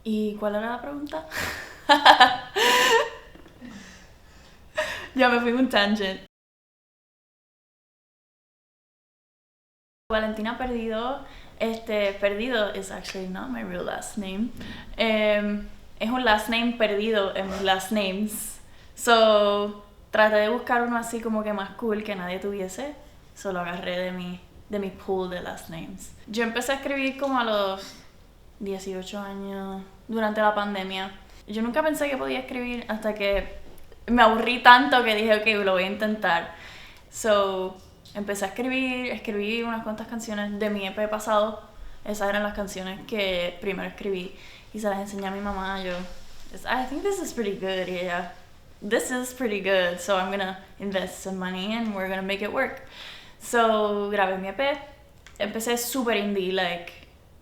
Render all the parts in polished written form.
¿Y cuál era la pregunta? Ya me fui en un tangent. Valentina Perdido, Perdido is actually not my real last name. Es un last name perdido en mis last names. So, traté de buscar uno así como que más cool que nadie tuviese. Solo agarré de mi pool de last names. Yo empecé a escribir como a los 18 años, durante la pandemia. Yo nunca pensé que podía escribir hasta que me aburrí tanto que dije, ok, lo voy a intentar. So, empecé a escribí unas cuantas canciones de mi EP pasado. Esas eran las canciones que primero escribí y se las enseñé a mi mamá. I think this is pretty good. Y ella, this is pretty good, so I'm gonna invest some money and we're gonna make it work. So, grabé mi EP. Empecé super indie,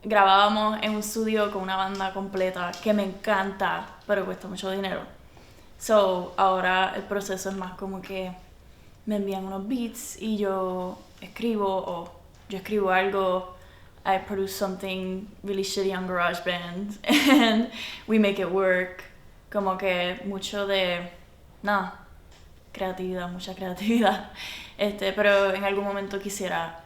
grabábamos en un estudio con una banda completa que me encanta, pero cuesta mucho dinero. So, ahora el proceso es más como que me envían unos beats y yo escribo algo. I produce something really shitty on GarageBand and we make it work. Como que mucho de mucha creatividad. Pero en algún momento quisiera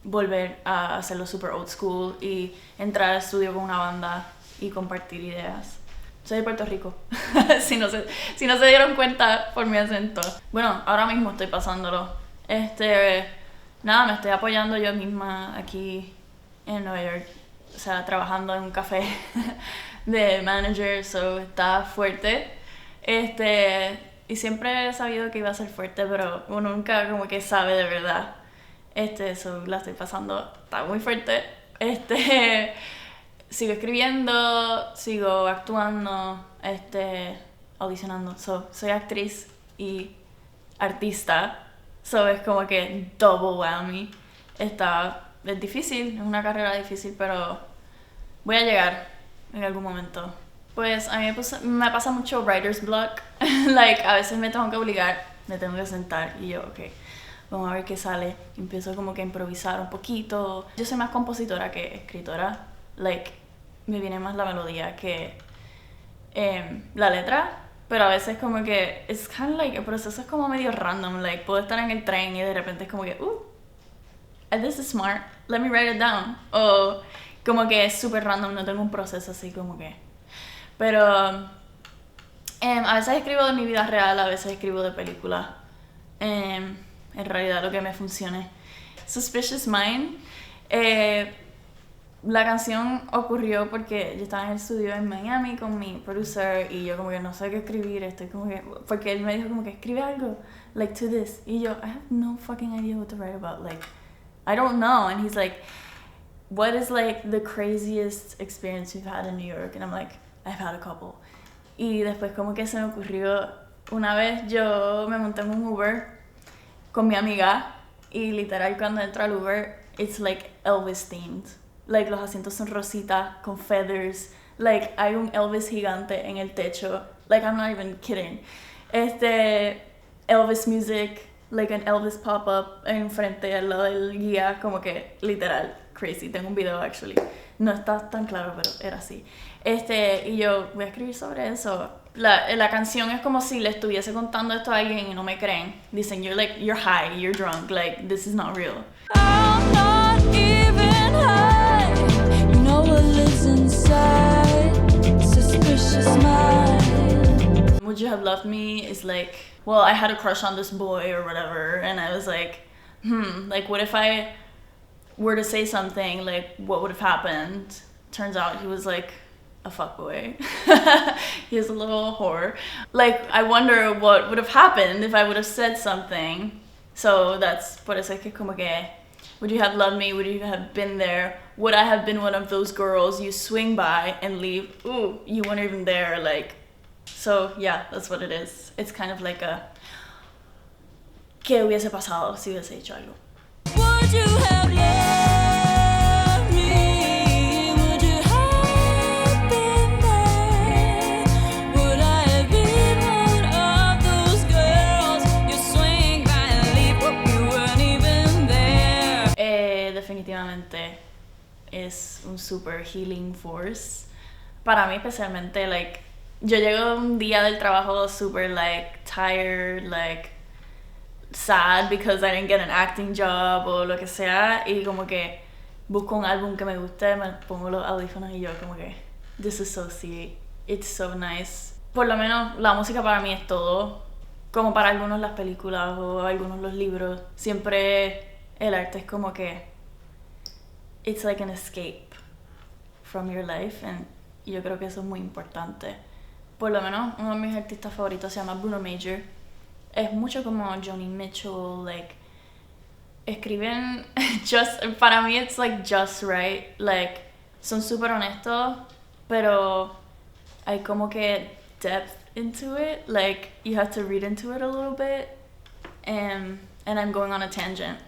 volver a hacerlo super old school y entrar al estudio con una banda y compartir ideas. Soy de Puerto Rico, si no se dieron cuenta por mi acento. Bueno, ahora mismo estoy pasándolo. Me estoy apoyando yo misma aquí en Nueva York. O sea, trabajando en un café de manager, so está fuerte. Y siempre he sabido que iba a ser fuerte, pero uno nunca como que sabe de verdad. So la estoy pasando, está muy fuerte. Sigo escribiendo, sigo actuando, audicionando. Soy actriz y artista. Es como que double whammy. Es difícil, es una carrera difícil, pero voy a llegar en algún momento. Pues a mí me pasa mucho writer's block. A veces me tengo que obligar, me tengo que sentar y yo, ok, vamos a ver qué sale. Empiezo como que a improvisar un poquito. Yo soy más compositora que escritora. Me viene más la melodía que la letra, pero a veces como que it's kind of el proceso es como medio random. Puedo estar en el tren y de repente es como que this is smart, let me write it down. O como que es súper random, no tengo un proceso así como que. Pero a veces escribo de mi vida real, a veces escribo de películas. En realidad lo que me funcione. Suspicious Mind, la canción ocurrió porque yo estaba en el estudio en Miami con mi producer y yo como que no sé qué escribir, estoy como que, porque él me dijo como que escribe algo, to this, y yo, I have no fucking idea what to write about, I don't know, and he's like, what is the craziest experience you've had in New York? And I'm like, I've had a couple. Y después como que se me ocurrió, una vez yo me monté en un Uber con mi amiga y literal cuando entro al Uber, it's Elvis themed. Los asientos son rositas con feathers. Hay un Elvis gigante en el techo. I'm not even kidding. Elvis music, an Elvis pop-up enfrente al lado del guía, como que literal crazy. Tengo un video actually. No está tan claro, pero era así. Y yo voy a escribir sobre eso. La canción es como si le estuviese contando esto a alguien y no me creen. Dicen, you're high, you're drunk, this is not real. I'm not even high. You know what lives inside. Suspicious mind. Would You Have Loved Me is well, I had a crush on this boy or whatever, and I was what if I were to say something, what would have happened? Turns out he was a fuckboy. He was a little whore. I wonder what would have happened if I would have said something. So that's por eso es que como que, would you have loved me? Would you have been there? Would I have been one of those girls you swing by and leave? Ooh, you weren't even there. So yeah, that's what it is. It's kind of ¿qué hubiese pasado si hubiese hecho algo? Would you have loved me? Would you have been there? Would I have been one of those girls you swing by and leave? You weren't even there. Definitivamente es un super healing force. para mí especialmente, like, yo llego un día del trabajo super, like, tired, like, sad because I didn't get an acting job o lo que sea, y como que busco un álbum que me guste, me pongo los audífonos y yo como que disassociate, it's so nice. Por lo menos la música para mí es todo, como para algunos las películas o algunos los libros, siempre el arte es como que it's like an escape from your life, and yo creo que eso es muy importante. Por lo menos uno de mis artistas favoritos se llama Bruno Major. Es mucho como Joni Mitchell, like escriben para mí it's like just right, like son súper honestos, pero hay como que depth into it, like you have to read into it a little bit, and I'm going on a tangent.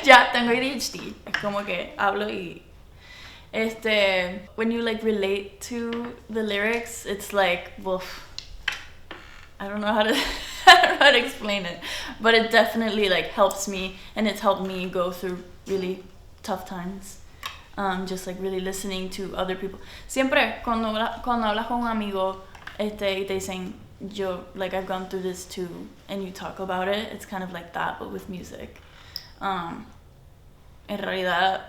Ya tengo ADHD, es como que hablo y when you like relate to the lyrics, it's like, woof, I don't know how to I don't know how to explain it, but it definitely like helps me, and it's helped me go through really tough times. Just like really listening to other people. Siempre cuando hablas con un amigo y te dicen, yo, like I've gone through this too, and you talk about it, it's kind of like that, but with music. En realidad,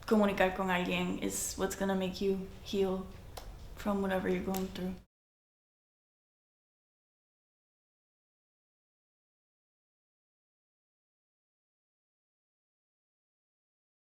comunicar con alguien is what's gonna make you heal from whatever you're going through.